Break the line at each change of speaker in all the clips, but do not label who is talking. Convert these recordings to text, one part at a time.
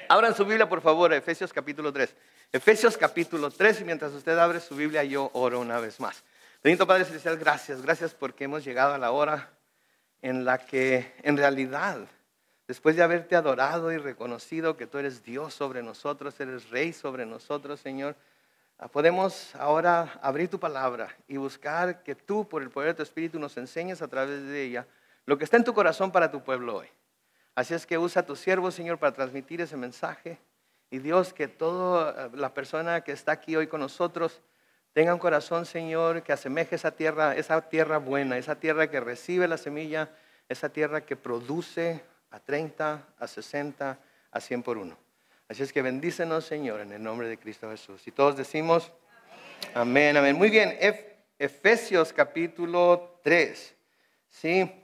Abran su Biblia, por favor, a Efesios capítulo 3. Efesios capítulo 3, y mientras usted abre su Biblia, yo oro una vez más. Bendito Padre Celestial, gracias porque hemos llegado a la hora en la que, en realidad, después de haberte adorado y reconocido que tú eres Dios sobre nosotros, eres Rey sobre nosotros, Señor, podemos ahora abrir tu palabra y buscar que tú, por el poder de tu Espíritu, nos enseñes a través de ella lo que está en tu corazón para tu pueblo hoy. Así es que usa a tu siervo, Señor, para transmitir ese mensaje. Y Dios, que toda la persona que está aquí hoy con nosotros tenga un corazón, Señor, que asemeje esa tierra buena, esa tierra que recibe la semilla, esa tierra que produce a 30, a 60, a 100 por uno. Así es que bendícenos, Señor, en el nombre de Cristo Jesús. Y todos decimos, amén, amén. Muy bien, Efesios capítulo 3. Sí.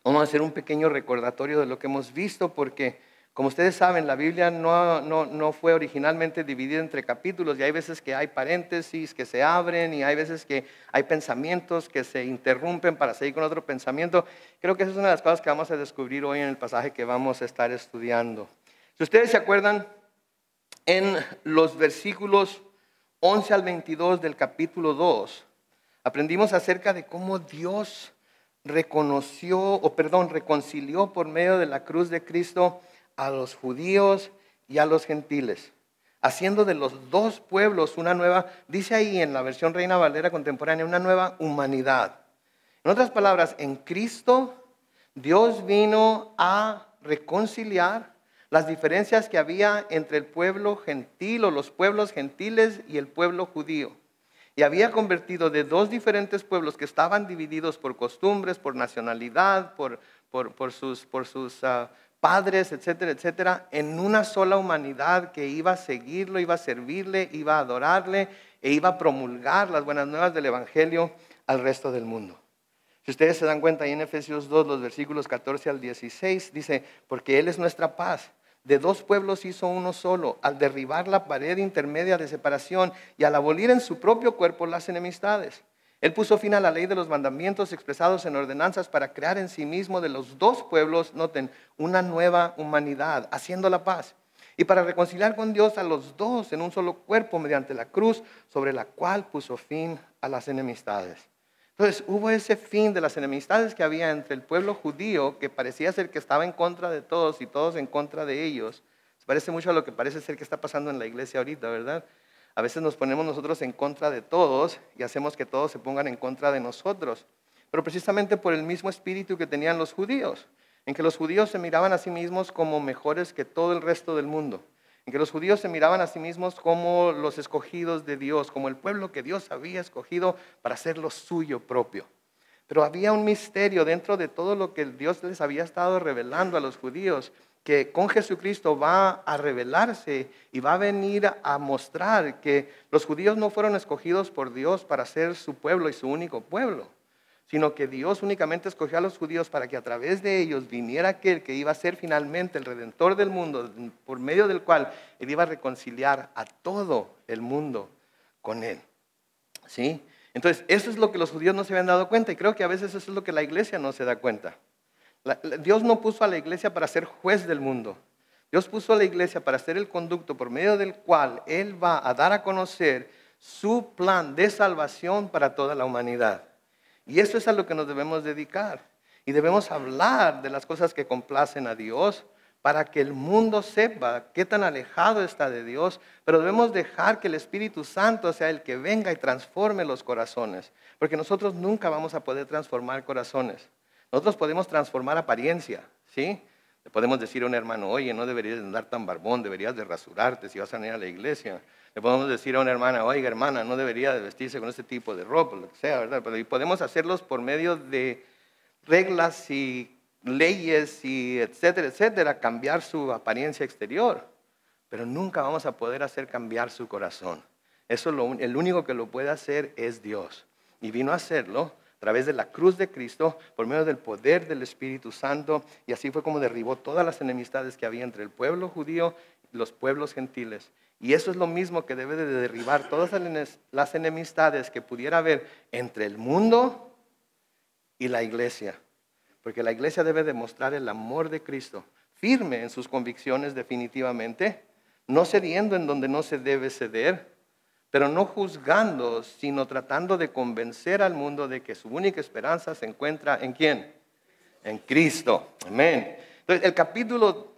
Vamos a hacer un pequeño recordatorio de lo que hemos visto porque, como ustedes saben, la Biblia no fue originalmente dividida entre capítulos y hay veces que hay paréntesis que se abren y hay veces que hay pensamientos que se interrumpen para seguir con otro pensamiento. Creo que esa es una de las cosas que vamos a descubrir hoy en el pasaje que vamos a estar estudiando. Si ustedes se acuerdan, en los versículos 11 al 22 del capítulo 2, aprendimos acerca de cómo Dios reconcilió por medio de la cruz de Cristo a los judíos y a los gentiles, haciendo de los dos pueblos una nueva, dice ahí en la versión Reina Valera contemporánea, una nueva humanidad. En otras palabras, en Cristo Dios vino a reconciliar las diferencias que había entre el pueblo gentil o los pueblos gentiles y el pueblo judío. Y había convertido de dos diferentes pueblos que estaban divididos por costumbres, por nacionalidad, por sus padres, etcétera, etcétera, en una sola humanidad que iba a seguirlo, iba a servirle, iba a adorarle e iba a promulgar las buenas nuevas del Evangelio al resto del mundo. Si ustedes se dan cuenta, ahí en Efesios 2, los versículos 14 al 16, dice, porque Él es nuestra paz. De dos pueblos hizo uno solo, al derribar la pared intermedia de separación y al abolir en su propio cuerpo las enemistades. Él puso fin a la ley de los mandamientos expresados en ordenanzas para crear en sí mismo de los dos pueblos, noten, una nueva humanidad, haciendo la paz. Y para reconciliar con Dios a los dos en un solo cuerpo mediante la cruz, sobre la cual puso fin a las enemistades. Entonces hubo ese fin de las enemistades que había entre el pueblo judío, que parecía ser que estaba en contra de todos y todos en contra de ellos. Se parece mucho a lo que parece ser que está pasando en la iglesia ahorita, ¿verdad? A veces nos ponemos nosotros en contra de todos y hacemos que todos se pongan en contra de nosotros. Pero precisamente por el mismo espíritu que tenían los judíos, en que los judíos se miraban a sí mismos como mejores que todo el resto del mundo. En que los judíos se miraban a sí mismos como los escogidos de Dios, como el pueblo que Dios había escogido para hacer lo suyo propio. Pero había un misterio dentro de todo lo que Dios les había estado revelando a los judíos, que con Jesucristo va a revelarse y va a venir a mostrar que los judíos no fueron escogidos por Dios para ser su pueblo y su único pueblo, sino que Dios únicamente escogió a los judíos para que a través de ellos viniera aquel que iba a ser finalmente el Redentor del mundo, por medio del cual Él iba a reconciliar a todo el mundo con Él. ¿Sí? Entonces, eso es lo que los judíos no se habían dado cuenta y creo que a veces eso es lo que la iglesia no se da cuenta. Dios no puso a la iglesia para ser juez del mundo. Dios puso a la iglesia para ser el conducto por medio del cual Él va a dar a conocer su plan de salvación para toda la humanidad. Y eso es a lo que nos debemos dedicar. Y debemos hablar de las cosas que complacen a Dios para que el mundo sepa qué tan alejado está de Dios. Pero debemos dejar que el Espíritu Santo sea el que venga y transforme los corazones. Porque nosotros nunca vamos a poder transformar corazones. Nosotros podemos transformar apariencia, ¿sí? Le podemos decir a un hermano, oye, no deberías andar tan barbón, deberías de rasurarte si vas a venir a la iglesia. Le podemos decir a una hermana, oiga hermana, no debería de vestirse con este tipo de ropa, lo que sea, ¿verdad? Pero y podemos hacerlos por medio de reglas y leyes y etcétera, etcétera, cambiar su apariencia exterior. Pero nunca vamos a poder hacer cambiar su corazón. Eso el único que lo puede hacer es Dios. Y vino a hacerlo a través de la cruz de Cristo, por medio del poder del Espíritu Santo. Y así fue como derribó todas las enemistades que había entre el pueblo judío y los pueblos gentiles. Y eso es lo mismo que debe de derribar todas las enemistades que pudiera haber entre el mundo y la iglesia. Porque la iglesia debe demostrar el amor de Cristo firme en sus convicciones definitivamente, no cediendo en donde no se debe ceder, pero no juzgando, sino tratando de convencer al mundo de que su única esperanza se encuentra ¿en quién? En Cristo. Amén. Entonces, el capítulo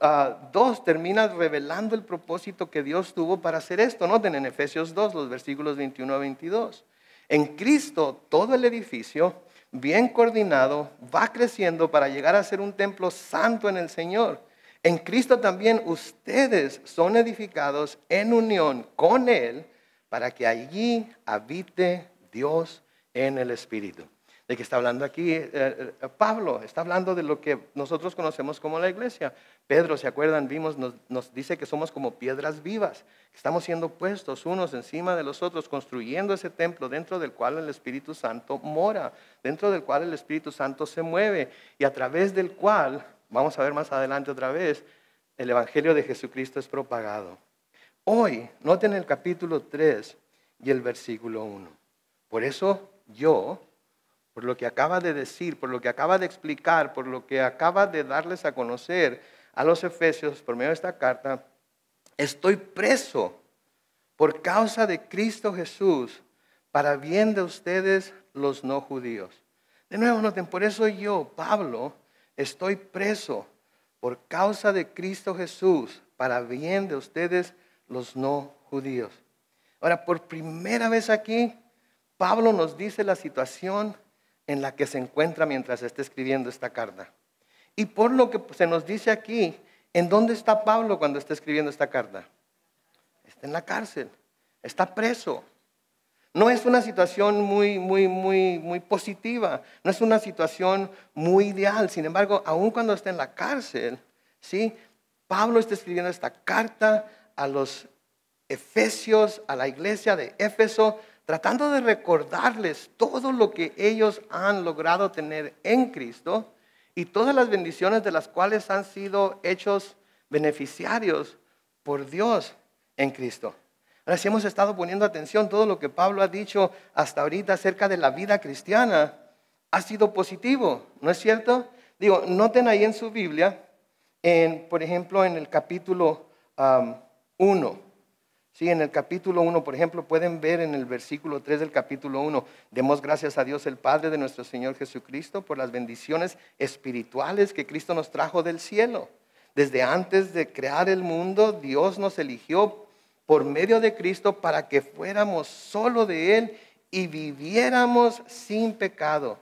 2 termina revelando el propósito que Dios tuvo para hacer esto. Noten en Efesios 2, los versículos 21 a 22. En Cristo, todo el edificio, bien coordinado, va creciendo para llegar a ser un templo santo en el Señor. En Cristo también ustedes son edificados en unión con Él para que allí habite Dios en el Espíritu. ¿De qué está hablando aquí Pablo? Está hablando de lo que nosotros conocemos como la iglesia. Pedro, ¿se acuerdan? Nos dice que somos como piedras vivas. Estamos siendo puestos unos encima de los otros, construyendo ese templo dentro del cual el Espíritu Santo mora, dentro del cual el Espíritu Santo se mueve y a través del cual, vamos a ver más adelante otra vez, el Evangelio de Jesucristo es propagado. Hoy, noten el capítulo 3 y el versículo 1. Por eso yo, por lo que acaba de decir, por lo que acaba de explicar, por lo que acaba de darles a conocer a los efesios por medio de esta carta, estoy preso por causa de Cristo Jesús para bien de ustedes los no judíos. De nuevo, noten, por eso yo, Pablo, estoy preso por causa de Cristo Jesús para bien de ustedes los no judíos. Ahora, por primera vez aquí, Pablo nos dice la situación en la que se encuentra mientras está escribiendo esta carta. Y por lo que se nos dice aquí, ¿en dónde está Pablo cuando está escribiendo esta carta? Está en la cárcel, está preso. No es una situación muy positiva, no es una situación muy ideal. Sin embargo, aun cuando está en la cárcel, ¿sí? Pablo está escribiendo esta carta a los efesios, a la iglesia de Éfeso, tratando de recordarles todo lo que ellos han logrado tener en Cristo y todas las bendiciones de las cuales han sido hechos beneficiarios por Dios en Cristo. Ahora, si hemos estado poniendo atención, todo lo que Pablo ha dicho hasta ahorita acerca de la vida cristiana ha sido positivo, ¿no es cierto? Digo, noten ahí en su Biblia, por ejemplo, en el capítulo 1. Sí, en el capítulo 1, por ejemplo, pueden ver en el versículo 3 del capítulo 1, demos gracias a Dios el Padre de nuestro Señor Jesucristo por las bendiciones espirituales que Cristo nos trajo del cielo. Desde antes de crear el mundo, Dios nos eligió por medio de Cristo para que fuéramos solo de Él y viviéramos sin pecado.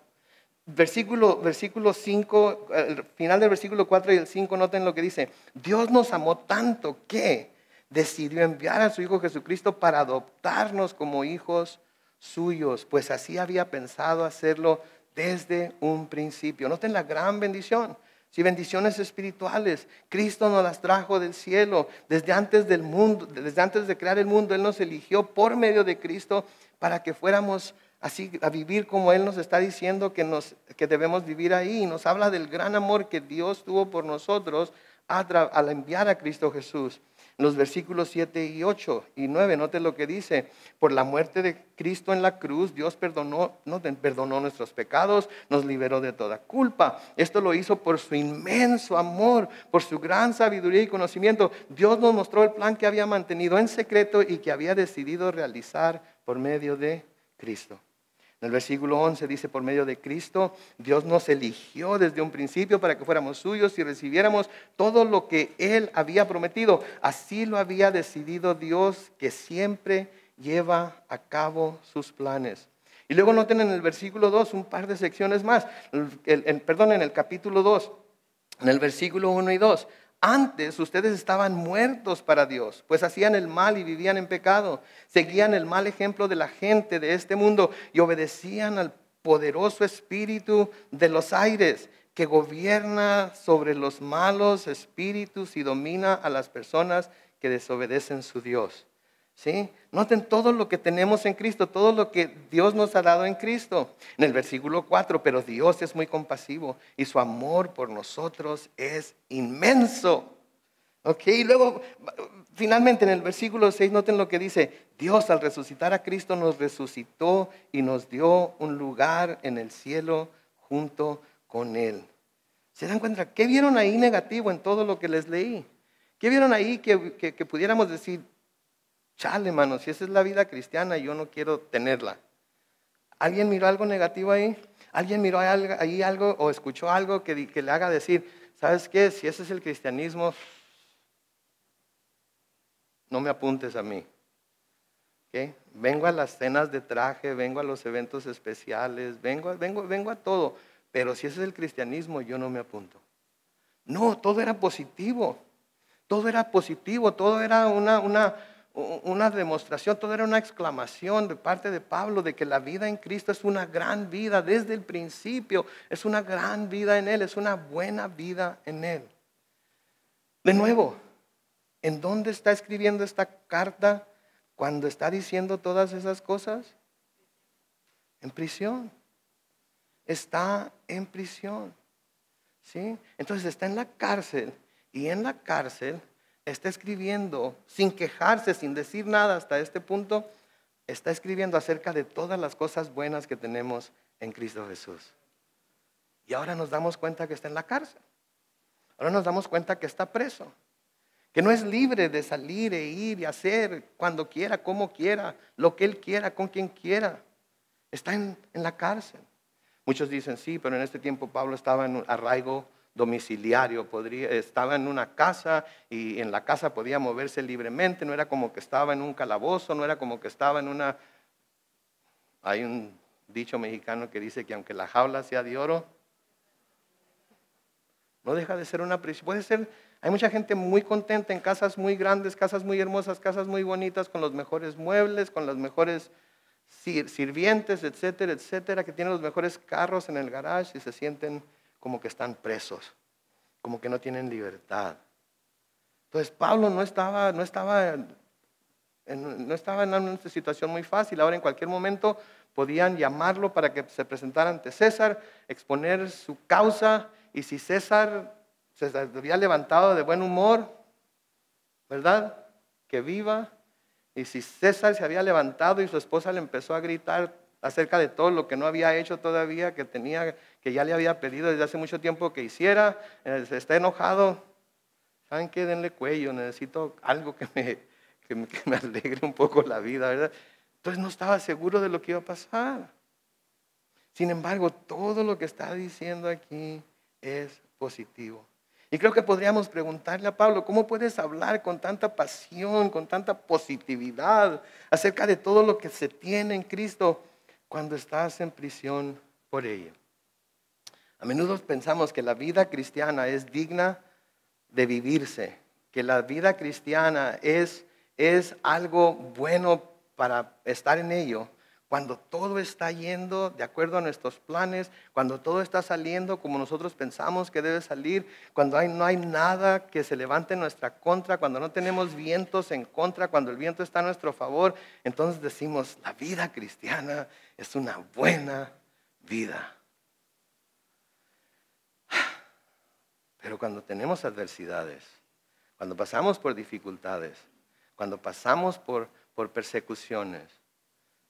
Versículo 5, el final del versículo 4 y el 5, noten lo que dice. Dios nos amó tanto que decidió enviar a su Hijo Jesucristo para adoptarnos como hijos suyos, pues así había pensado hacerlo desde un principio. Noten la gran bendición. Sí, bendiciones espirituales. Cristo nos las trajo del cielo. Desde antes del mundo, desde antes de crear el mundo, Él nos eligió por medio de Cristo para que fuéramos así a vivir como Él nos está diciendo que debemos vivir ahí. Y nos habla del gran amor que Dios tuvo por nosotros al enviar a Cristo Jesús. En los versículos 7 y 8 y 9, noten lo que dice. Por la muerte de Cristo en la cruz, Dios perdonó nuestros pecados, nos liberó de toda culpa. Esto lo hizo por su inmenso amor, por su gran sabiduría y conocimiento. Dios nos mostró el plan que había mantenido en secreto y que había decidido realizar por medio de Cristo. En el versículo 11 dice, por medio de Cristo, Dios nos eligió desde un principio para que fuéramos suyos y recibiéramos todo lo que Él había prometido. Así lo había decidido Dios, que siempre lleva a cabo sus planes. Y luego noten en el versículo 2 un par de secciones más. En el capítulo 2, en el versículo 1 y 2. Antes ustedes estaban muertos para Dios, pues hacían el mal y vivían en pecado. Seguían el mal ejemplo de la gente de este mundo y obedecían al poderoso espíritu de los aires que gobierna sobre los malos espíritus y domina a las personas que desobedecen su Dios. ¿Sí? Noten todo lo que tenemos en Cristo, todo lo que Dios nos ha dado en Cristo. En el versículo 4, pero Dios es muy compasivo y su amor por nosotros es inmenso. ¿Ok? Y luego, finalmente en el versículo 6, noten lo que dice. Dios al resucitar a Cristo nos resucitó y nos dio un lugar en el cielo junto con Él. ¿Se dan cuenta? ¿Qué vieron ahí negativo en todo lo que les leí? ¿Qué vieron ahí que pudiéramos decir, chale, hermano, si esa es la vida cristiana, yo no quiero tenerla? ¿Alguien miró algo negativo ahí? ¿Alguien miró ahí algo o escuchó algo que le haga decir, ¿sabes qué? Si ese es el cristianismo, no me apuntes a mí. ¿Okay? Vengo a las cenas de traje, vengo a los eventos especiales, vengo a todo. Pero si ese es el cristianismo, yo no me apunto. No, todo era positivo. Todo era positivo, todo era una demostración, todo era una exclamación de parte de Pablo de que la vida en Cristo es una gran vida desde el principio. Es una gran vida en Él, es una buena vida en Él. De nuevo, ¿en dónde está escribiendo esta carta cuando está diciendo todas esas cosas? En prisión. Está en prisión. ¿Sí? Entonces está en la cárcel y en la cárcel está escribiendo sin quejarse, sin decir nada hasta este punto, está escribiendo acerca de todas las cosas buenas que tenemos en Cristo Jesús. Y ahora nos damos cuenta que está en la cárcel. Ahora nos damos cuenta que está preso. Que no es libre de salir e ir y hacer cuando quiera, como quiera, lo que él quiera, con quien quiera. Está en la cárcel. Muchos dicen, sí, pero en este tiempo Pablo estaba en un arraigo domiciliario, estaba en una casa y en la casa podía moverse libremente, no era como que estaba en un calabozo, no era como que estaba en una... Hay un dicho mexicano que dice que aunque la jaula sea de oro, no deja de ser una prisión. Puede ser, hay mucha gente muy contenta en casas muy grandes, casas muy hermosas, casas muy bonitas, con los mejores muebles, con los mejores sirvientes, etcétera, etcétera, que tienen los mejores carros en el garage y se sienten como que están presos, como que no tienen libertad. Entonces Pablo no estaba en una situación muy fácil. Ahora en cualquier momento podían llamarlo para que se presentara ante César, exponer su causa, y si César se había levantado de buen humor, ¿verdad? Que viva. Y si César se había levantado y su esposa le empezó a gritar acerca de todo lo que no había hecho todavía, que ya le había pedido desde hace mucho tiempo que hiciera, se está enojado, ¿saben qué? Denle cuello, necesito algo que me alegre un poco la vida, ¿verdad? Entonces no estaba seguro de lo que iba a pasar. Sin embargo, todo lo que está diciendo aquí es positivo. Y creo que podríamos preguntarle a Pablo, ¿cómo puedes hablar con tanta pasión, con tanta positividad acerca de todo lo que se tiene en Cristo cuando estás en prisión por ello? A menudo pensamos que la vida cristiana es digna de vivirse, que la vida cristiana es algo bueno para estar en ello. Cuando todo está yendo de acuerdo a nuestros planes, cuando todo está saliendo como nosotros pensamos que debe salir, cuando no hay nada que se levante en nuestra contra, cuando no tenemos vientos en contra, cuando el viento está a nuestro favor, entonces decimos, la vida cristiana es una buena vida. Pero cuando tenemos adversidades, cuando pasamos por dificultades, cuando pasamos por persecuciones,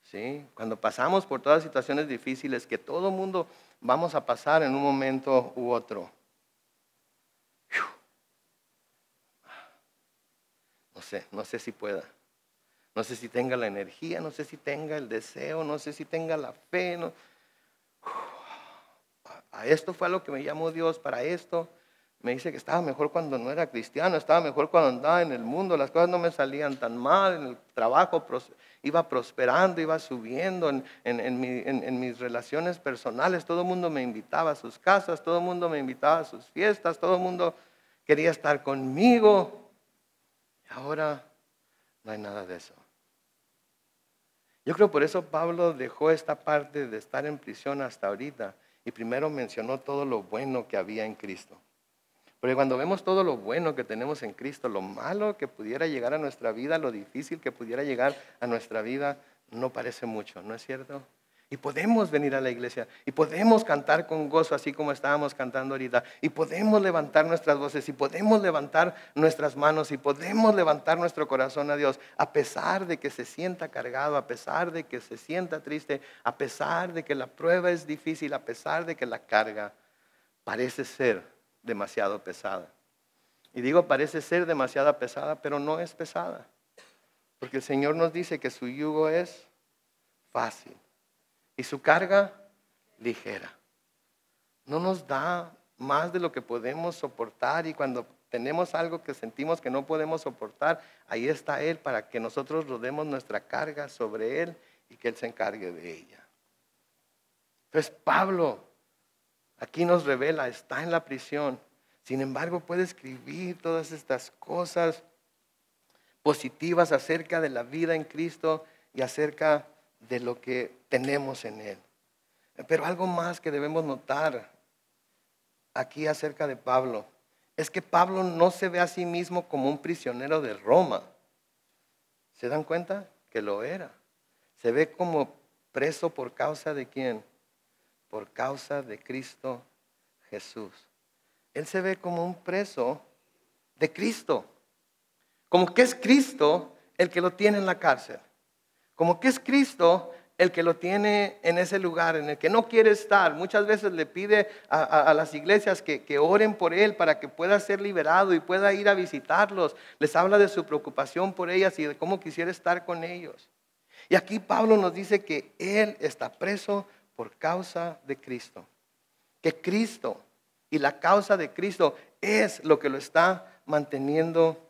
¿sí? Cuando pasamos por todas situaciones difíciles que todo mundo vamos a pasar en un momento u otro. No sé si pueda. No sé si tenga la energía, no sé si tenga el deseo, no sé si tenga la fe. A esto fue a lo que me llamó Dios, para esto. Me dice que estaba mejor cuando no era cristiano, estaba mejor cuando andaba en el mundo, las cosas no me salían tan mal, en el trabajo iba prosperando, iba subiendo, en mis relaciones personales, todo el mundo me invitaba a sus casas, todo el mundo me invitaba a sus fiestas, todo el mundo quería estar conmigo. Y ahora no hay nada de eso. Yo creo por eso Pablo dejó esta parte de estar en prisión hasta ahorita y primero mencionó todo lo bueno que había en Cristo. Porque cuando vemos todo lo bueno que tenemos en Cristo, lo malo que pudiera llegar a nuestra vida, lo difícil que pudiera llegar a nuestra vida, no parece mucho, ¿no es cierto? Y podemos venir a la iglesia y podemos cantar con gozo así como estábamos cantando ahorita. Y podemos levantar nuestras voces y podemos levantar nuestras manos y podemos levantar nuestro corazón a Dios. A pesar de que se sienta cargado, a pesar de que se sienta triste, a pesar de que la prueba es difícil, a pesar de que la carga parece ser demasiado pesada. Y digo, parece ser demasiado pesada, pero no es pesada. Porque el Señor nos dice que su yugo es fácil y su carga ligera. No nos da más de lo que podemos soportar, y cuando tenemos algo que sentimos que no podemos soportar, ahí está Él para que nosotros rodemos nuestra carga sobre Él y que Él se encargue de ella. Entonces Pablo aquí nos revela, está en la prisión, sin embargo puede escribir todas estas cosas positivas acerca de la vida en Cristo y acerca de lo que tenemos en Él. Pero algo más que debemos notar aquí acerca de Pablo es que Pablo no se ve a sí mismo como un prisionero de Roma. ¿Se dan cuenta? Que lo era. Se ve como preso por causa de ¿quién? Por causa de Cristo Jesús. Él se ve como un preso de Cristo. Como que es Cristo el que lo tiene en la cárcel. Como que es Cristo el que lo tiene en ese lugar en el que no quiere estar. Muchas veces le pide a las iglesias que oren por él para que pueda ser liberado y pueda ir a visitarlos. Les habla de su preocupación por ellas y de cómo quisiera estar con ellos. Y aquí Pablo nos dice que él está preso por causa de Cristo. Que Cristo y la causa de Cristo es lo que lo está manteniendo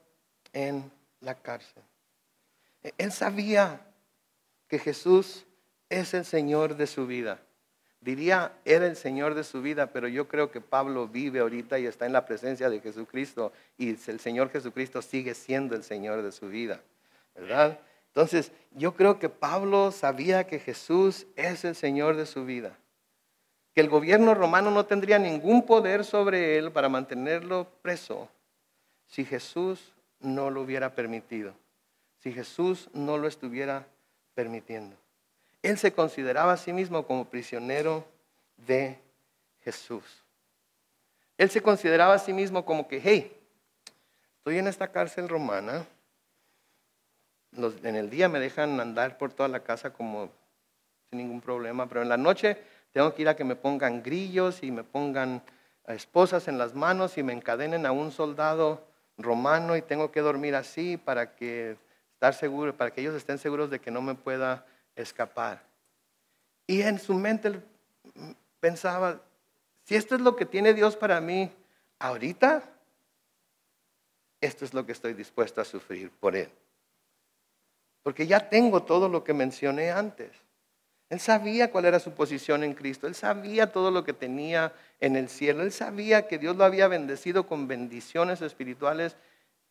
en la cárcel. Él sabía que Jesús es el Señor de su vida. Diría, era el Señor de su vida, pero yo creo que Pablo vive ahorita y está en la presencia de Jesucristo, y el Señor Jesucristo sigue siendo el Señor de su vida, ¿verdad? Entonces, yo creo que Pablo sabía que Jesús es el Señor de su vida, que el gobierno romano no tendría ningún poder sobre él para mantenerlo preso si Jesús no lo hubiera permitido, si Jesús no lo estuviera permitiendo. Él se consideraba a sí mismo como prisionero de Jesús. Él se consideraba a sí mismo como que, hey, estoy en esta cárcel romana, en el día me dejan andar por toda la casa como sin ningún problema, pero en la noche tengo que ir a que me pongan grillos y me pongan esposas en las manos y me encadenen a un soldado romano, y tengo que dormir así para estar seguro, para que ellos estén seguros de que no me pueda escapar. Y en su mente él pensaba, si esto es lo que tiene Dios para mí ahorita, esto es lo que estoy dispuesto a sufrir por Él. Porque ya tengo todo lo que mencioné antes. Él sabía cuál era su posición en Cristo. Él sabía todo lo que tenía en el cielo. Él sabía que Dios lo había bendecido con bendiciones espirituales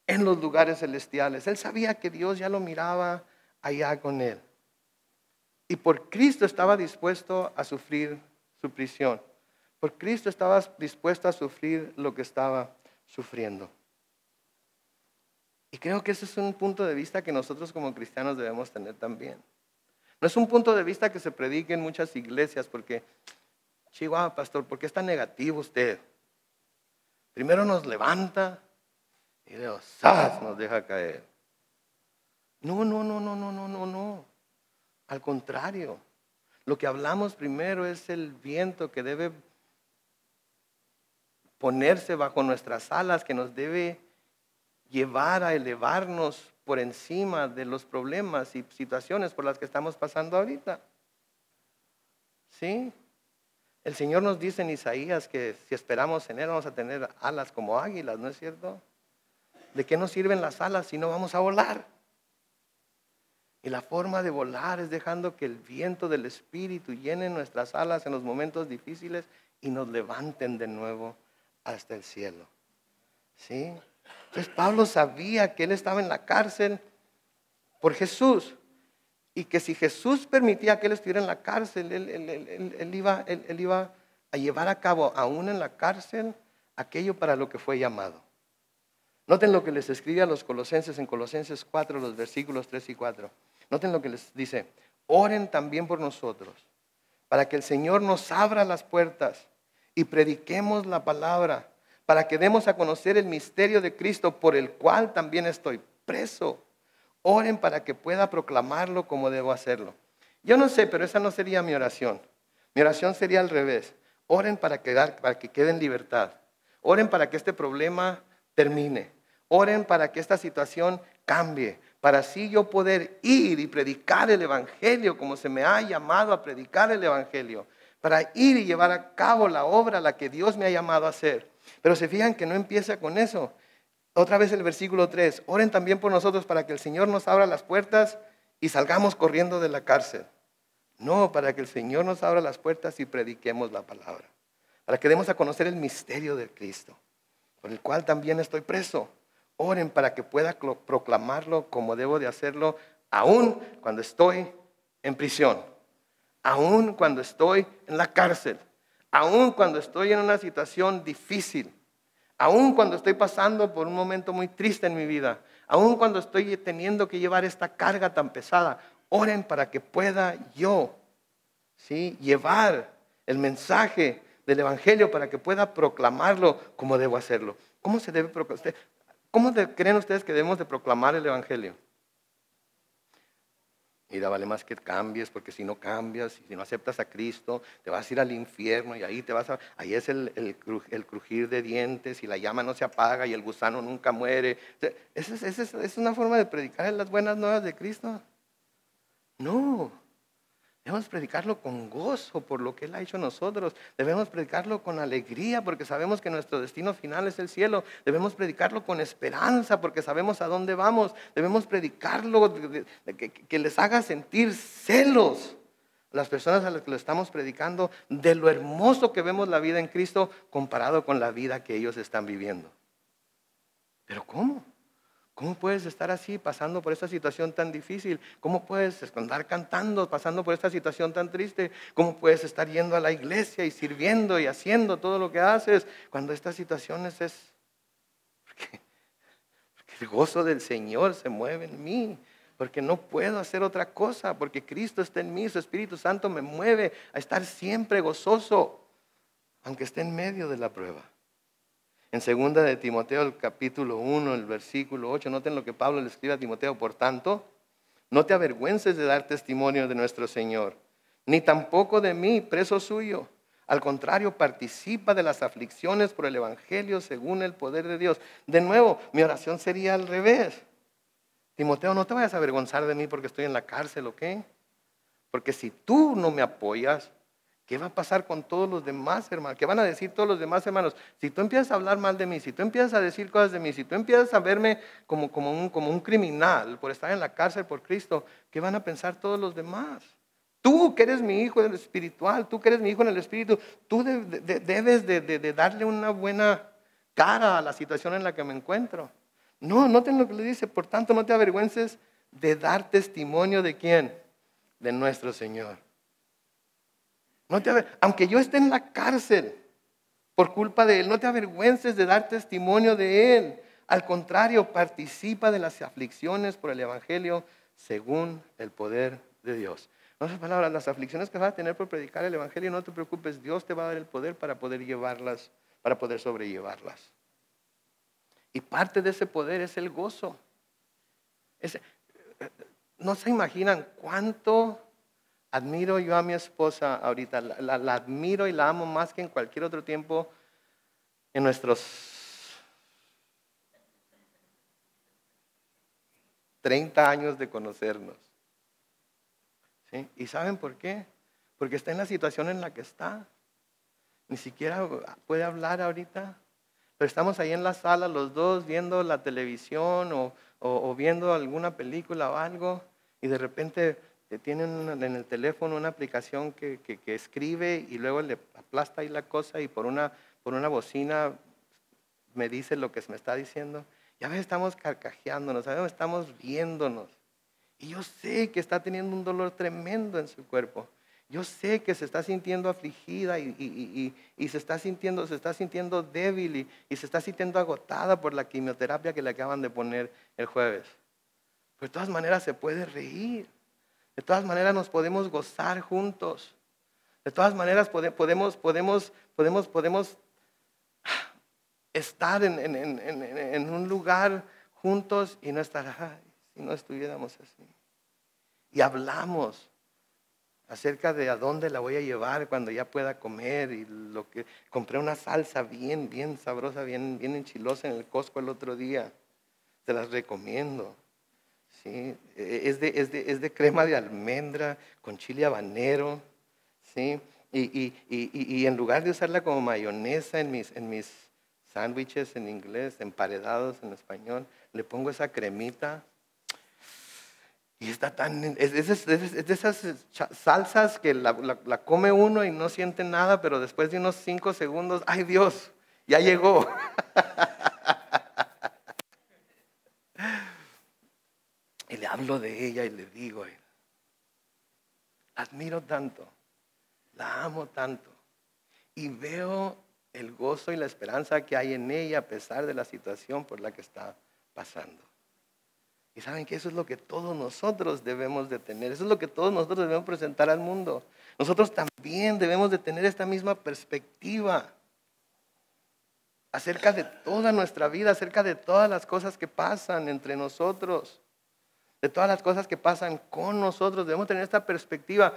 en los lugares celestiales. Él sabía que Dios ya lo miraba allá con él. Y por Cristo estaba dispuesto a sufrir su prisión. Por Cristo estaba dispuesto a sufrir lo que estaba sufriendo. Y creo que ese es un punto de vista que nosotros como cristianos debemos tener también. No es un punto de vista que se predique en muchas iglesias porque, Chihuahua, pastor, ¿por qué es tan negativo usted? Primero nos levanta y luego ¡zas!, nos deja caer. No. Al contrario, lo que hablamos primero es el viento que debe ponerse bajo nuestras alas, que nos debe llevar a elevarnos por encima de los problemas y situaciones por las que estamos pasando ahorita. ¿Sí? El Señor nos dice en Isaías que si esperamos en Él vamos a tener alas como águilas, ¿no es cierto? ¿De qué nos sirven las alas si no vamos a volar? Y la forma de volar es dejando que el viento del Espíritu llene nuestras alas en los momentos difíciles y nos levanten de nuevo hasta el cielo. ¿Sí? Entonces Pablo sabía que él estaba en la cárcel por Jesús y que si Jesús permitía que él estuviera en la cárcel, él iba a llevar a cabo aún en la cárcel aquello para lo que fue llamado. Noten lo que les escribe a los colosenses en Colosenses 4, los versículos 3 y 4. Noten lo que les dice: oren también por nosotros, para que el Señor nos abra las puertas y prediquemos la palabra, para que demos a conocer el misterio de Cristo, por el cual también estoy preso. Oren para que pueda proclamarlo como debo hacerlo. Yo no sé, pero esa no sería mi oración. Mi oración sería al revés. Oren para que quede en libertad. Oren para que este problema termine. Oren para que esta situación cambie. Para así yo poder ir y predicar el Evangelio como se me ha llamado a predicar el Evangelio. Para ir y llevar a cabo la obra a la que Dios me ha llamado a hacer. Pero se fijan que no empieza con eso. Otra vez el versículo 3. Oren también por nosotros para que el Señor nos abra las puertas y salgamos corriendo de la cárcel. No, para que el Señor nos abra las puertas y prediquemos la palabra. Para que demos a conocer el misterio de Cristo, por el cual también estoy preso. Oren para que pueda proclamarlo como debo de hacerlo, aún cuando estoy en prisión, aún cuando estoy en la cárcel, aún cuando estoy en una situación difícil, aún cuando estoy pasando por un momento muy triste en mi vida, aún cuando estoy teniendo que llevar esta carga tan pesada. Oren para que pueda yo, ¿sí?, llevar el mensaje del Evangelio, para que pueda proclamarlo como debo hacerlo. ¿Cómo se debe proclamar? ¿Cómo creen ustedes que debemos de proclamar el Evangelio? Mira, vale más que cambies, porque si no cambias, si no aceptas a Cristo, te vas a ir al infierno y ahí ahí es el crujir de dientes y la llama no se apaga y el gusano nunca muere. ¿Esa es una forma de predicar las buenas nuevas de Cristo? No. Debemos predicarlo con gozo por lo que Él ha hecho en nosotros. Debemos predicarlo con alegría porque sabemos que nuestro destino final es el cielo. Debemos predicarlo con esperanza porque sabemos a dónde vamos. Debemos predicarlo que les haga sentir celos a las personas a las que lo estamos predicando de lo hermoso que vemos la vida en Cristo comparado con la vida que ellos están viviendo. ¿Pero cómo? ¿Cómo puedes estar así, pasando por esta situación tan difícil? ¿Cómo puedes andar cantando, pasando por esta situación tan triste? ¿Cómo puedes estar yendo a la iglesia y sirviendo y haciendo todo lo que haces cuando estas situaciones es... Porque el gozo del Señor se mueve en mí, porque no puedo hacer otra cosa, porque Cristo está en mí, su Espíritu Santo me mueve a estar siempre gozoso, aunque esté en medio de la prueba. En 2 de Timoteo, el capítulo 1, el versículo 8, noten lo que Pablo le escribe a Timoteo. Por tanto, no te avergüences de dar testimonio de nuestro Señor, ni tampoco de mí, preso suyo. Al contrario, participa de las aflicciones por el Evangelio según el poder de Dios. De nuevo, mi oración sería al revés. Timoteo, no te vayas a avergonzar de mí porque estoy en la cárcel, ¿ok? Porque si tú no me apoyas, ¿qué va a pasar con todos los demás hermanos? ¿Qué van a decir todos los demás hermanos? Si tú empiezas a hablar mal de mí, si tú empiezas a decir cosas de mí, si tú empiezas a verme como un criminal por estar en la cárcel por Cristo, ¿qué van a pensar todos los demás? Tú que eres mi hijo espiritual, tú que eres mi hijo en el espíritu, tú debes de darle una buena cara a la situación en la que me encuentro. No, noten lo que le dice. Por tanto, no te avergüences de dar testimonio de ¿quién? De nuestro Señor. Aunque yo esté en la cárcel por culpa de Él, no te avergüences de dar testimonio de Él. Al contrario, participa de las aflicciones por el Evangelio según el poder de Dios. En otras palabras, las aflicciones que vas a tener por predicar el Evangelio, no te preocupes, Dios te va a dar el poder para poder llevarlas, para poder sobrellevarlas. Y parte de ese poder es el gozo. No se imaginan cuánto admiro yo a mi esposa ahorita. La admiro y la amo más que en cualquier otro tiempo en nuestros 30 años de conocernos. ¿Sí? ¿Y saben por qué? Porque está en la situación en la que está. Ni siquiera puede hablar ahorita. Pero estamos ahí en la sala los dos viendo la televisión o viendo alguna película o algo y de repente tienen en el teléfono una aplicación que escribe y luego le aplasta ahí la cosa y por una bocina me dice lo que me está diciendo. Y a veces estamos carcajeándonos, a veces estamos viéndonos. Y yo sé que está teniendo un dolor tremendo en su cuerpo. Yo sé que se está sintiendo afligida y se está sintiendo débil y se está sintiendo agotada por la quimioterapia que le acaban de poner el jueves. Pero de todas maneras se puede reír. De todas maneras nos podemos gozar juntos. De todas maneras podemos estar en un lugar juntos y no estar, ay, si no estuviéramos así. Y hablamos. acerca de a dónde la voy a llevar cuando ya pueda comer. Y compré una salsa bien sabrosa, bien enchilosa en el Costco el otro día. Te las recomiendo. ¿Sí? Es de crema de almendra con chile habanero. ¿Sí? Y en lugar de usarla como mayonesa en mis sándwiches en inglés, emparedados en español, le pongo esa cremita. Y está es de esas salsas que la come uno y no siente nada, pero después de unos 5 segundos, ¡ay Dios! Ya llegó. Y le hablo de ella y le digo, la admiro tanto, la amo tanto. Y veo el gozo y la esperanza que hay en ella a pesar de la situación por la que está pasando. Y saben que eso es lo que todos nosotros debemos de tener. Eso es lo que todos nosotros debemos presentar al mundo. Nosotros también debemos de tener esta misma perspectiva acerca de toda nuestra vida, acerca de todas las cosas que pasan entre nosotros, de todas las cosas que pasan con nosotros. Debemos tener esta perspectiva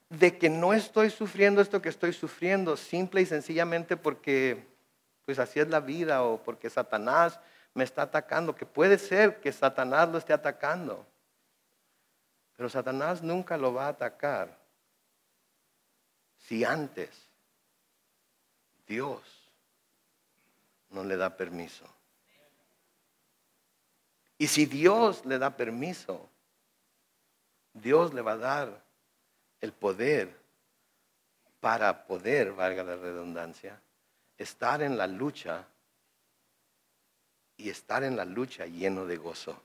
de que no estoy sufriendo esto que estoy sufriendo simple y sencillamente porque pues así es la vida o porque Satanás me está atacando, que puede ser que Satanás lo esté atacando, pero Satanás nunca lo va a atacar si antes Dios no le da permiso. Y si Dios le da permiso, Dios le va a dar el poder para poder, valga la redundancia, estar en la lucha y estar en la lucha lleno de gozo.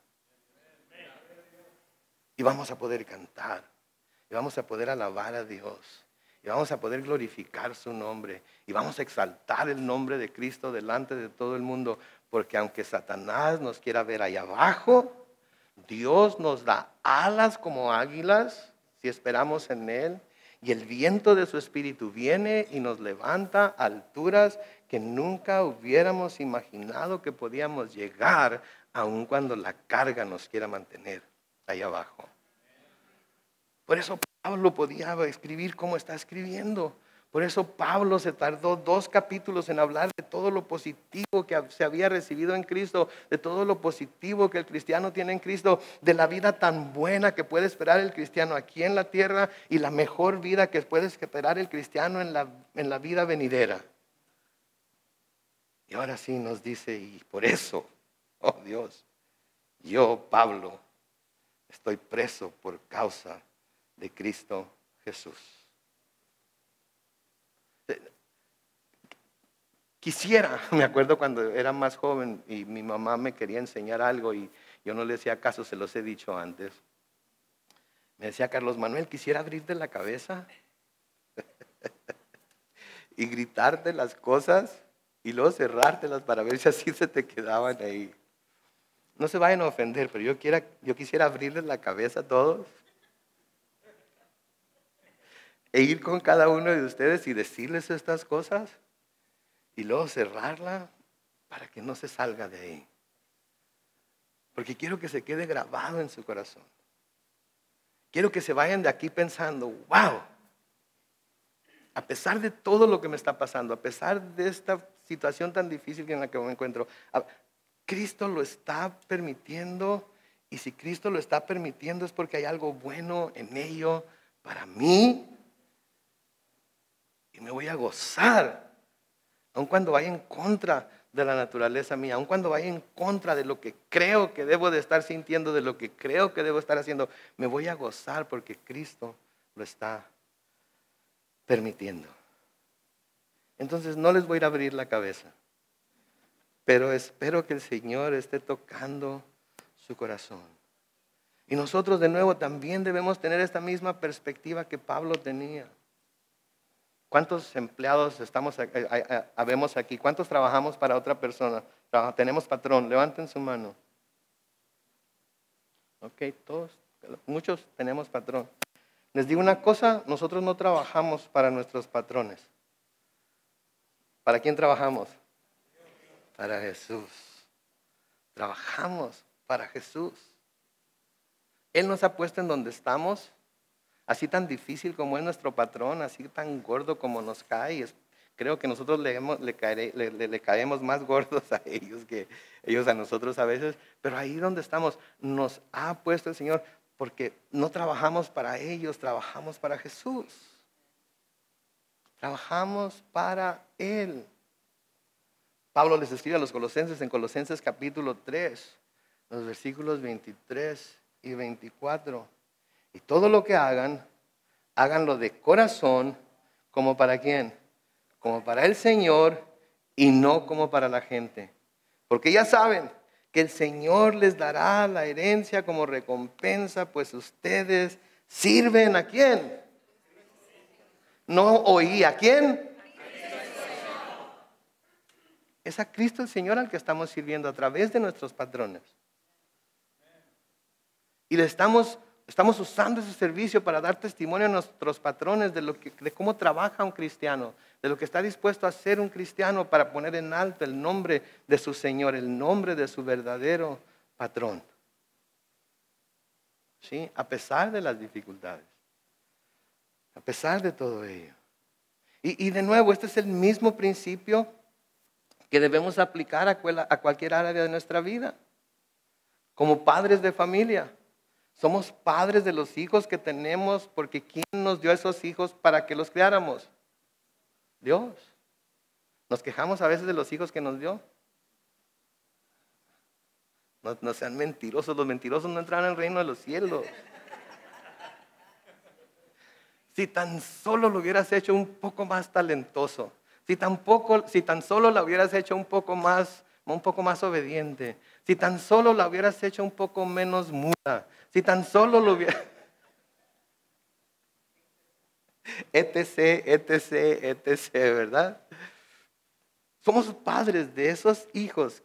Y vamos a poder cantar, y vamos a poder alabar a Dios, y vamos a poder glorificar su nombre, y vamos a exaltar el nombre de Cristo delante de todo el mundo, porque aunque Satanás nos quiera ver ahí abajo, Dios nos da alas como águilas, si esperamos en Él, y el viento de su espíritu viene y nos levanta a alturas que nunca hubiéramos imaginado que podíamos llegar, aun cuando la carga nos quiera mantener ahí abajo. Por eso Pablo podía escribir como está escribiendo. Por eso Pablo se tardó 2 capítulos en hablar de todo lo positivo que se había recibido en Cristo, de todo lo positivo que el cristiano tiene en Cristo, de la vida tan buena que puede esperar el cristiano aquí en la tierra y la mejor vida que puede esperar el cristiano en la vida venidera. Y ahora sí nos dice, y por eso, oh Dios, yo, Pablo, estoy preso por causa de Cristo Jesús. Quisiera, me acuerdo cuando era más joven y mi mamá me quería enseñar algo y yo no le hacía caso, se los he dicho antes. Me decía, Carlos Manuel, quisiera abrirte la cabeza y gritarte las cosas y luego cerrártelas para ver si así se te quedaban ahí. No se vayan a ofender, pero yo quisiera abrirles la cabeza a todos e ir con cada uno de ustedes y decirles estas cosas y luego cerrarla para que no se salga de ahí. Porque quiero que se quede grabado en su corazón. Quiero que se vayan de aquí pensando, wow, a pesar de todo lo que me está pasando, a pesar de esta situación tan difícil en la que me encuentro, Cristo lo está permitiendo, y si Cristo lo está permitiendo es porque hay algo bueno en ello para mí, y me voy a gozar, aun cuando vaya en contra de la naturaleza mía, aun cuando vaya en contra de lo que creo que debo de estar sintiendo, de lo que creo que debo estar haciendo, me voy a gozar porque Cristo lo está permitiendo. Entonces no les voy a ir a abrir la cabeza, pero espero que el Señor esté tocando su corazón. Y nosotros de nuevo también debemos tener esta misma perspectiva que Pablo tenía. ¿Cuántos empleados habemos aquí? ¿Cuántos trabajamos para otra persona? Tenemos patrón, levanten su mano. Ok, todos, muchos tenemos patrón. Les digo una cosa, nosotros no trabajamos para nuestros patrones. ¿Para quién trabajamos? Para Jesús. Trabajamos para Jesús. Él nos ha puesto en donde estamos así tan difícil como es nuestro patrón, así tan gordo como nos cae. Creo que nosotros le caemos más gordos a ellos que ellos a nosotros a veces, pero ahí donde estamos nos ha puesto el Señor, porque no trabajamos para ellos, trabajamos para Jesús. Trabajamos para Él. Pablo les escribe a los colosenses en Colosenses capítulo 3, los versículos 23 y 24. Y todo lo que hagan, háganlo de corazón, como para quién, como para el Señor y no como para la gente. Porque ya saben que el Señor les dará la herencia como recompensa, pues ustedes sirven ¿a quién? No oí, ¿a quién? Es a Cristo el Señor al que estamos sirviendo a través de nuestros patrones. Y le estamos usando ese servicio para dar testimonio a nuestros patrones de cómo trabaja un cristiano, de lo que está dispuesto a hacer un cristiano para poner en alto el nombre de su Señor, el nombre de su verdadero patrón. ¿Sí? A pesar de las dificultades, a pesar de todo ello. Y de nuevo, este es el mismo principio que debemos aplicar a cualquier área de nuestra vida. Como padres de familia, somos padres de los hijos que tenemos porque ¿quién nos dio esos hijos para que los criáramos? Dios. Nos quejamos a veces de los hijos que nos dio. No sean mentirosos, los mentirosos no entran al reino de los cielos. Si tan solo lo hubieras hecho un poco más talentoso, si tan solo la hubieras hecho un poco más obediente, si tan solo la hubieras hecho un poco menos muda, si tan solo lo hubieras... etc, ¿verdad? Somos padres de esos hijos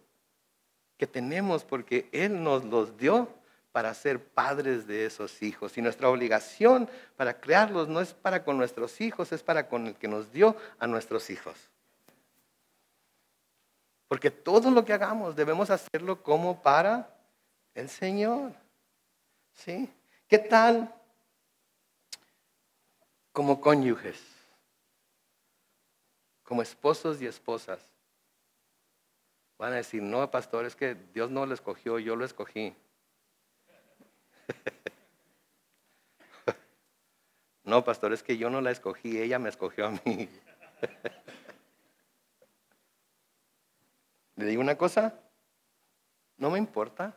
que tenemos porque Él nos los dio para ser padres de esos hijos. Y nuestra obligación para crearlos no es para con nuestros hijos, es para con el que nos dio a nuestros hijos. Porque todo lo que hagamos debemos hacerlo como para el Señor. ¿Sí? ¿Qué tal como cónyuges? Como esposos y esposas. Van a decir, no, pastor, es que Dios no lo escogió, yo lo escogí. No, pastor, es que yo no la escogí, ella me escogió a mí. ¿Le digo una cosa? No me importa.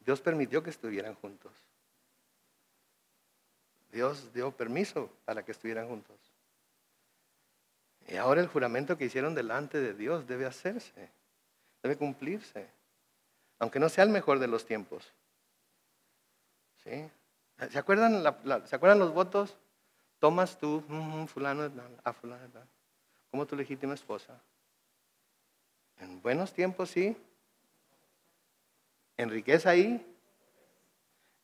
Dios permitió que estuvieran juntos. Dios dio permiso para que estuvieran juntos. Y ahora el juramento que hicieron delante de Dios debe hacerse, debe cumplirse, aunque no sea el mejor de los tiempos. ¿Sí? ¿Se acuerdan, ¿se acuerdan los votos? Tomas tú, fulano, a fulano, como tu legítima esposa. En buenos tiempos sí, en riqueza y,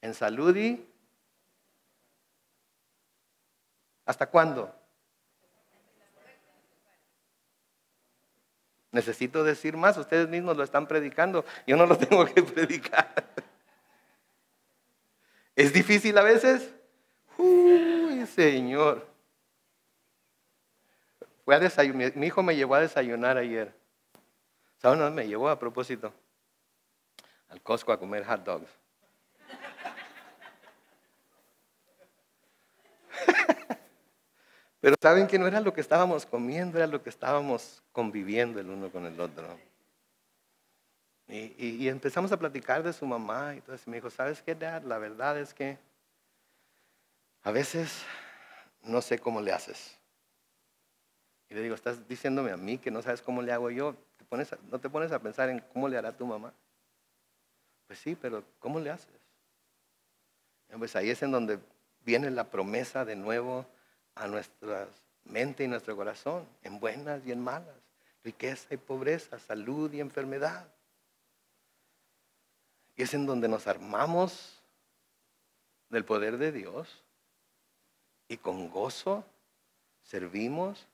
en salud y, ¿hasta cuándo? Necesito decir más, ustedes mismos lo están predicando, yo no lo tengo que predicar. ¿Es difícil a veces? Uy, Señor. Fui a desayunar, mi hijo me llevó a desayunar ayer. ¿Saben dónde me llevó a propósito? Al Costco a comer hot dogs. Pero saben que no era lo que estábamos comiendo, era lo que estábamos conviviendo el uno con el otro. Y empezamos a platicar de su mamá y todo eso. Me dijo, ¿sabes qué, Dad? La verdad es que a veces no sé cómo le haces. Y le digo, ¿estás diciéndome a mí que no sabes cómo le hago yo? ¿No te pones a pensar en cómo le hará tu mamá? Pues sí, pero ¿cómo le haces? Pues ahí es en donde viene la promesa de nuevo a nuestra mente y nuestro corazón, en buenas y en malas, riqueza y pobreza, salud y enfermedad. Y es en donde nos armamos del poder de Dios y con gozo servimos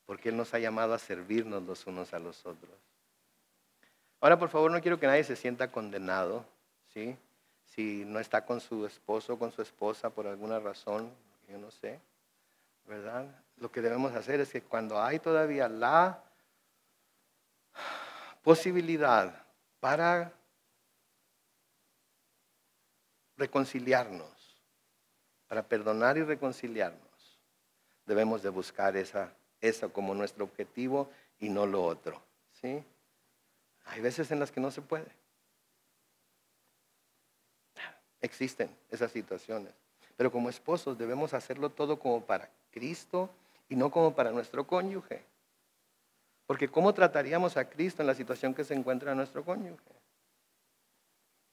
porque Él nos ha llamado a servirnos los unos a los otros. Ahora, por favor, no quiero que nadie se sienta condenado, ¿sí? si no está con su esposo o con su esposa por alguna razón, yo no sé, ¿verdad? Lo que debemos hacer es que cuando hay todavía la posibilidad para reconciliarnos, para perdonar y reconciliarnos, debemos de buscar eso como nuestro objetivo y no lo otro, ¿sí? Hay veces en las que no se puede. Existen esas situaciones. Pero como esposos debemos hacerlo todo como para Cristo y no como para nuestro cónyuge. Porque ¿cómo trataríamos a Cristo en la situación que se encuentra nuestro cónyuge?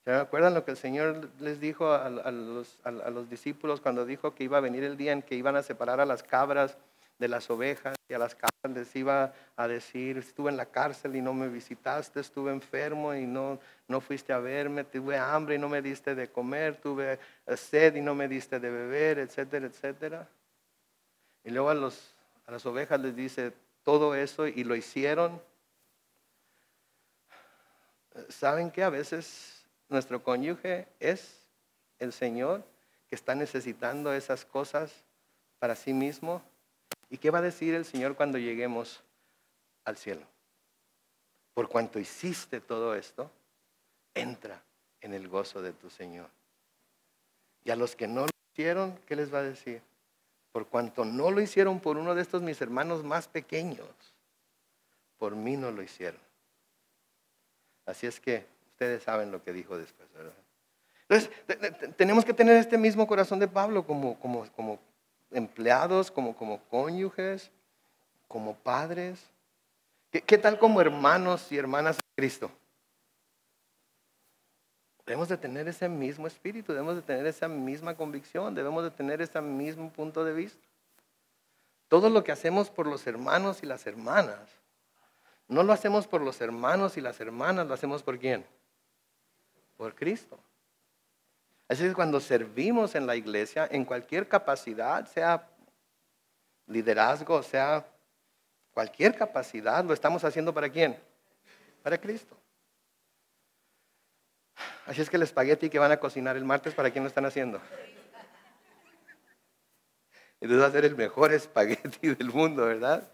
¿Se acuerdan lo que el Señor les dijo a los discípulos cuando dijo que iba a venir el día en que iban a separar a las cabras de las ovejas, y a las cabras les iba a decir: estuve en la cárcel y no me visitaste, estuve enfermo y no fuiste a verme, tuve hambre y no me diste de comer, tuve sed y no me diste de beber, etcétera, etcétera? Y luego a las ovejas les dice todo eso y lo hicieron. ¿Saben qué? A veces nuestro cónyuge es el Señor que está necesitando esas cosas para sí mismo. ¿Y qué va a decir el Señor cuando lleguemos al cielo? Por cuanto hiciste todo esto, entra en el gozo de tu Señor. Y a los que no lo hicieron, ¿qué les va a decir? Por cuanto no lo hicieron por uno de estos mis hermanos más pequeños, por mí no lo hicieron. Así es que ustedes saben lo que dijo después, ¿verdad? Entonces, tenemos que tener este mismo corazón de Pablo como empleados, como cónyuges, como padres. ¿Qué tal como hermanos y hermanas en Cristo? Debemos de tener ese mismo espíritu, debemos de tener esa misma convicción, debemos de tener ese mismo punto de vista. Todo lo que hacemos por los hermanos y las hermanas, no lo hacemos por los hermanos y las hermanas, lo hacemos ¿por quién? Por Cristo. Así que cuando servimos en la iglesia, en cualquier capacidad, sea liderazgo, sea cualquier capacidad, lo estamos haciendo ¿para quién? Para Cristo. Así es que el espagueti que van a cocinar el martes, ¿para quién lo están haciendo? Entonces va a ser el mejor espagueti del mundo, ¿verdad?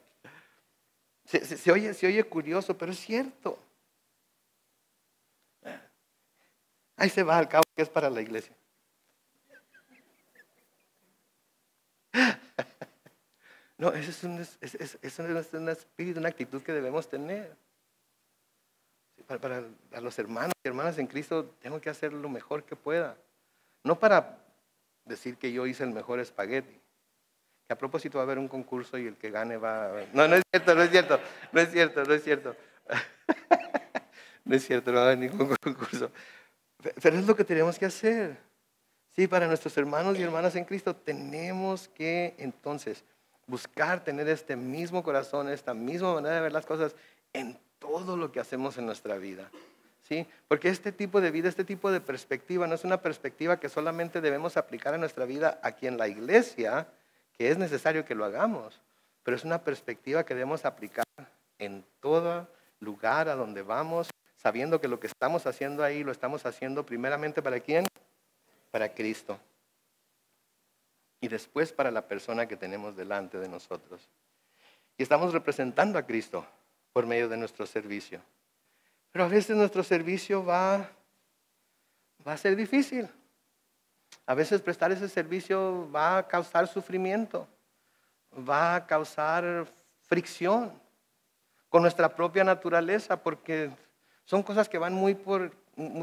Se oye curioso, pero es cierto. Ahí se va al cabo que es para la iglesia. No, eso es un espíritu, una actitud que debemos tener. Para los hermanos y hermanas en Cristo, tengo que hacer lo mejor que pueda. No para decir que yo hice el mejor espagueti. Que a propósito va a haber un concurso y el que gane va a... No, no es cierto, no es cierto, no es cierto, no es cierto. No es cierto, no va a haber ningún concurso. Pero es lo que tenemos que hacer. Sí, para nuestros hermanos y hermanas en Cristo tenemos que entonces buscar tener este mismo corazón, esta misma manera de ver las cosas en todo lo que hacemos en nuestra vida. ¿Sí? Porque este tipo de vida, este tipo de perspectiva no es una perspectiva que solamente debemos aplicar a nuestra vida aquí en la iglesia, que es necesario que lo hagamos, pero es una perspectiva que debemos aplicar en todo lugar a donde vamos, sabiendo que lo que estamos haciendo ahí lo estamos haciendo primeramente ¿para quién? Para Cristo. Y después para la persona que tenemos delante de nosotros. Y estamos representando a Cristo por medio de nuestro servicio. Pero a veces nuestro servicio va a ser difícil. A veces prestar ese servicio va a causar sufrimiento, va a causar fricción con nuestra propia naturaleza, porque son cosas que van muy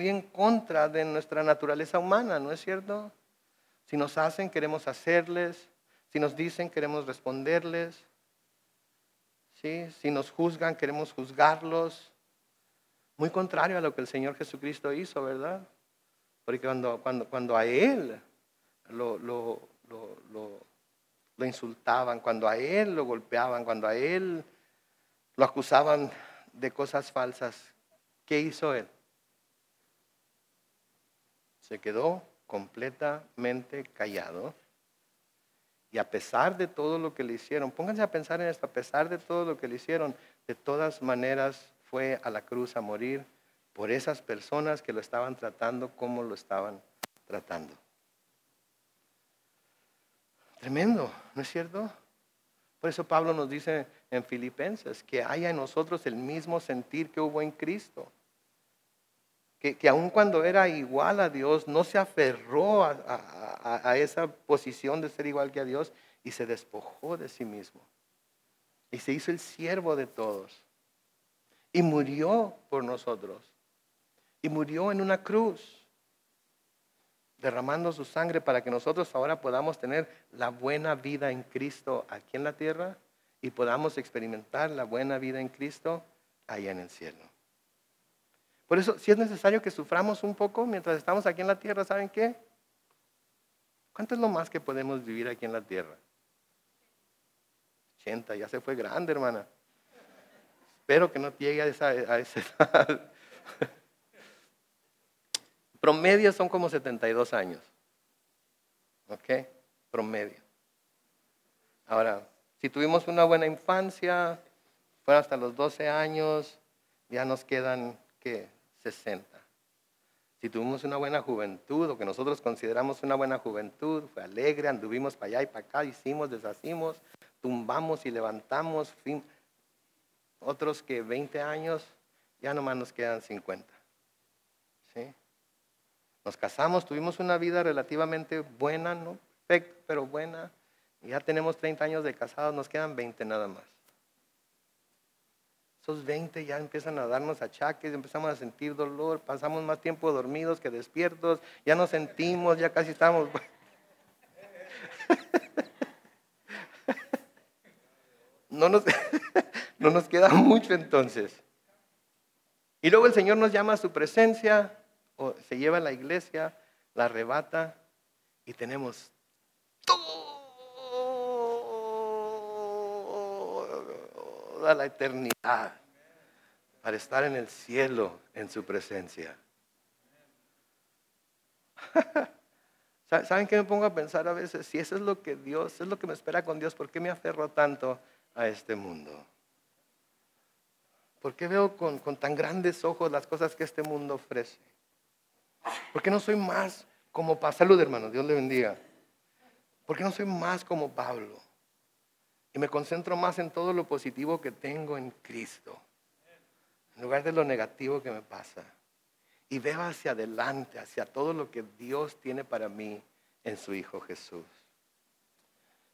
en contra de nuestra naturaleza humana, ¿no es cierto? Si nos hacen, queremos hacerles. Si nos dicen, queremos responderles. ¿Sí? Si nos juzgan, queremos juzgarlos. Muy contrario a lo que el Señor Jesucristo hizo, ¿verdad? Porque cuando a Él lo insultaban, cuando a Él lo golpeaban, cuando a Él lo acusaban de cosas falsas, ¿qué hizo Él? Se quedó completamente callado. Y a pesar de todo lo que le hicieron, pónganse a pensar en esto, a pesar de todo lo que le hicieron, de todas maneras fue a la cruz a morir por esas personas que lo estaban tratando como lo estaban tratando. Tremendo, ¿no es cierto? Por eso Pablo nos dice en Filipenses que haya en nosotros el mismo sentir que hubo en Cristo. Que aun cuando era igual a Dios, no se aferró a esa posición de ser igual que a Dios y se despojó de sí mismo. Y se hizo el siervo de todos. Y murió por nosotros. Y murió en una cruz, derramando su sangre para que nosotros ahora podamos tener la buena vida en Cristo aquí en la tierra y podamos experimentar la buena vida en Cristo allá en el cielo. Por eso, si es necesario que suframos un poco mientras estamos aquí en la tierra, ¿saben qué? ¿Cuánto es lo más que podemos vivir aquí en la tierra? 80, ya se fue grande, hermana. Espero que no llegue a esa edad. Promedio son como 72 años. ¿Ok? Promedio. Ahora, si tuvimos una buena infancia, fueron hasta los 12 años, ya nos quedan, ¿qué? 60. Si tuvimos una buena juventud, o que nosotros consideramos una buena juventud, fue alegre, anduvimos para allá y para acá, hicimos, deshacimos, tumbamos y levantamos, otros que 20 años, ya nomás nos quedan 50. ¿Sí? Nos casamos, tuvimos una vida relativamente buena, no perfecta, pero buena. Y ya tenemos 30 años de casados, nos quedan 20 nada más. Esos 20 ya empiezan a darnos achaques, empezamos a sentir dolor, pasamos más tiempo dormidos que despiertos, ya nos sentimos, ya casi estamos. No nos queda mucho entonces. Y luego el Señor nos llama a su presencia, o se lleva a la iglesia, la arrebata y tenemos toda la eternidad para estar en el cielo en su presencia. ¿Saben qué me pongo a pensar a veces? Si eso es lo que Dios, es lo que me espera con Dios, ¿por qué me aferro tanto a este mundo? ¿Por qué veo con tan grandes ojos las cosas que este mundo ofrece? ¿Por qué no soy más como Pablo? Salud, hermano, Dios le bendiga. ¿Por qué no soy más como Pablo? Y me concentro más en todo lo positivo que tengo en Cristo, en lugar de lo negativo que me pasa. Y veo hacia adelante, hacia todo lo que Dios tiene para mí en su Hijo Jesús.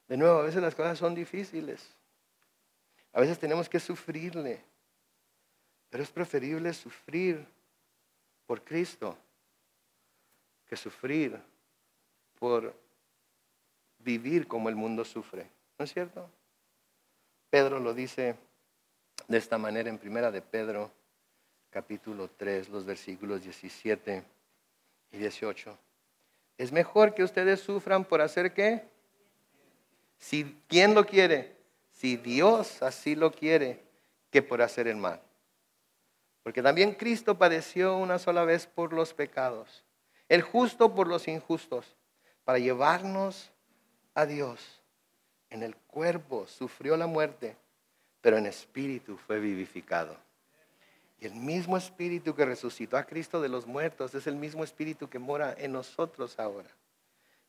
De nuevo, a veces las cosas son difíciles. A veces tenemos que sufrirle. Pero es preferible sufrir por Cristo que sufrir por vivir como el mundo sufre. ¿No es cierto? Pedro lo dice de esta manera en Primera de Pedro, capítulo 3, los versículos 17 y 18. Es mejor que ustedes sufran por hacer ¿qué? ¿Quién lo quiere? Si Dios así lo quiere, que por hacer el mal. Porque también Cristo padeció una sola vez por los pecados, el justo por los injustos, para llevarnos a Dios. En el cuerpo sufrió la muerte, pero en espíritu fue vivificado. Y el mismo espíritu que resucitó a Cristo de los muertos es el mismo espíritu que mora en nosotros ahora.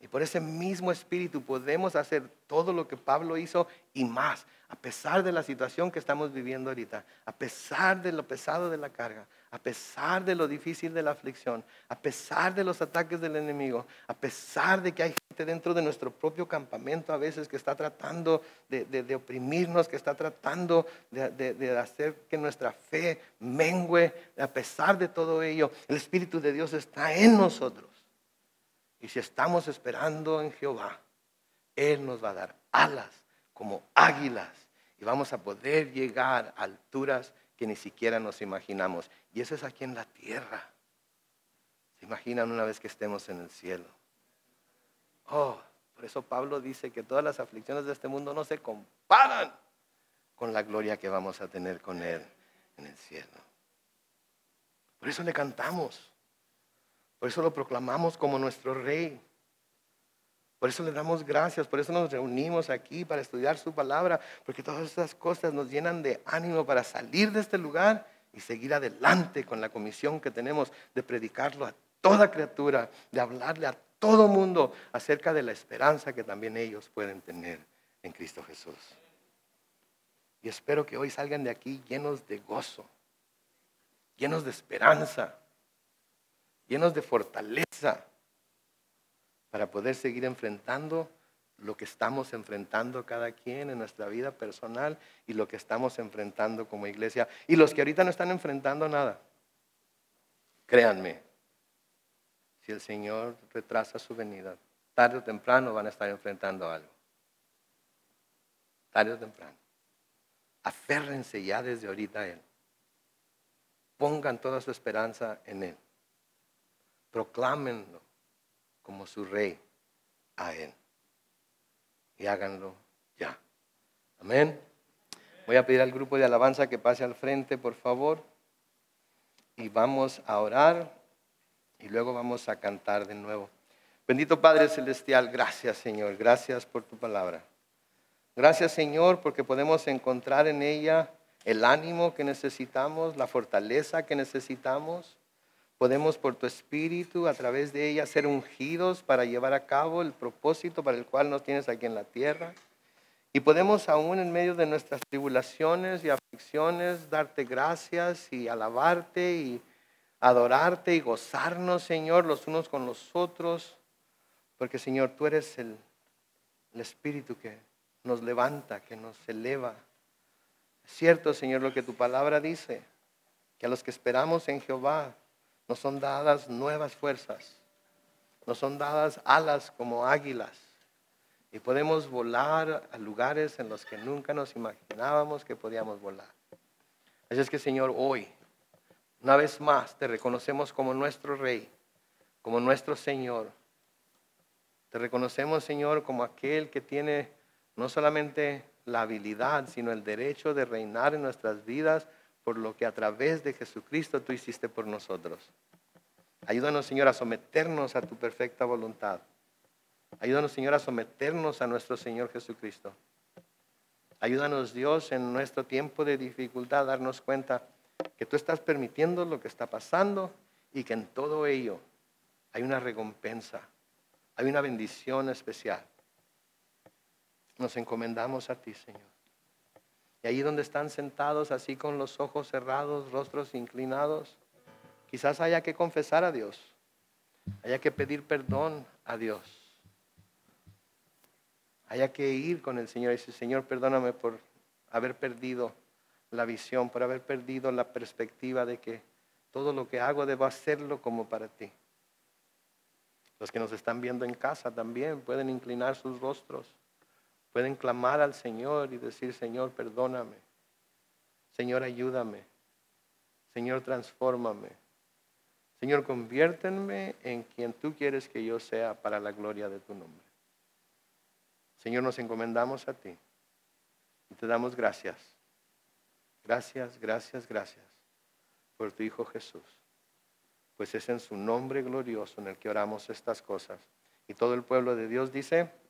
Y por ese mismo espíritu podemos hacer todo lo que Pablo hizo y más, a pesar de la situación que estamos viviendo ahorita, a pesar de lo pesado de la carga, a pesar de lo difícil de la aflicción, a pesar de los ataques del enemigo, a pesar de que hay gente dentro de nuestro propio campamento a veces que está tratando de oprimirnos, que está tratando de hacer que nuestra fe mengüe. A pesar de todo ello, el Espíritu de Dios está en nosotros. Y si estamos esperando en Jehová, Él nos va a dar alas como águilas y vamos a poder llegar a alturas que ni siquiera nos imaginamos. Y eso es aquí en la tierra. ¿Se imaginan una vez que estemos en el cielo? Oh, por eso Pablo dice que todas las aflicciones de este mundo no se comparan con la gloria que vamos a tener con Él en el cielo. Por eso le cantamos. Por eso lo proclamamos como nuestro Rey. Por eso le damos gracias. Por eso nos reunimos aquí para estudiar su palabra. Porque todas estas cosas nos llenan de ánimo para salir de este lugar y seguir adelante con la comisión que tenemos de predicarlo a toda criatura, de hablarle a todo mundo acerca de la esperanza que también ellos pueden tener en Cristo Jesús. Y espero que hoy salgan de aquí llenos de gozo, llenos de esperanza, llenos de fortaleza para poder seguir enfrentando lo que estamos enfrentando cada quien en nuestra vida personal y lo que estamos enfrentando como iglesia. Y los que ahorita no están enfrentando nada, créanme, si el Señor retrasa su venida, tarde o temprano van a estar enfrentando algo. Tarde o temprano. Aférrense ya desde ahorita a Él. Pongan toda su esperanza en Él. Proclámenlo como su Rey a Él. Y háganlo ya. Amén. Voy a pedir al grupo de alabanza que pase al frente, por favor. Y vamos a orar. Y luego vamos a cantar de nuevo. Bendito Padre Celestial, gracias Señor. Gracias por tu palabra. Gracias Señor porque podemos encontrar en ella el ánimo que necesitamos, la fortaleza que necesitamos. Podemos por tu Espíritu a través de ella ser ungidos para llevar a cabo el propósito para el cual nos tienes aquí en la tierra. Y podemos aún en medio de nuestras tribulaciones y aflicciones darte gracias y alabarte y adorarte y gozarnos Señor los unos con los otros. Porque Señor tú eres el Espíritu que nos levanta, que nos eleva. Es cierto, Señor, lo que tu palabra dice, que a los que esperamos en Jehová nos son dadas nuevas fuerzas, nos son dadas alas como águilas y podemos volar a lugares en los que nunca nos imaginábamos que podíamos volar. Así es que, Señor, hoy, una vez más, te reconocemos como nuestro Rey, como nuestro Señor. Te reconocemos, Señor, como aquel que tiene no solamente la habilidad, sino el derecho de reinar en nuestras vidas por lo que a través de Jesucristo tú hiciste por nosotros. Ayúdanos, Señor, a someternos a tu perfecta voluntad. Ayúdanos, Señor, a someternos a nuestro Señor Jesucristo. Ayúdanos, Dios, en nuestro tiempo de dificultad a darnos cuenta que tú estás permitiendo lo que está pasando y que en todo ello hay una recompensa, hay una bendición especial. Nos encomendamos a ti, Señor. Y ahí donde están sentados así con los ojos cerrados, rostros inclinados, quizás haya que confesar a Dios, haya que pedir perdón a Dios, haya que ir con el Señor y decir, Señor, perdóname por haber perdido la visión, por haber perdido la perspectiva de que todo lo que hago debo hacerlo como para ti. Los que nos están viendo en casa también pueden inclinar sus rostros. Pueden clamar al Señor y decir, Señor, perdóname. Señor, ayúdame. Señor, transfórmame. Señor, conviérteme en quien tú quieres que yo sea para la gloria de tu nombre. Señor, nos encomendamos a ti y te damos gracias. Gracias, gracias, gracias por tu Hijo Jesús. Pues es en su nombre glorioso en el que oramos estas cosas. Y todo el pueblo de Dios dice...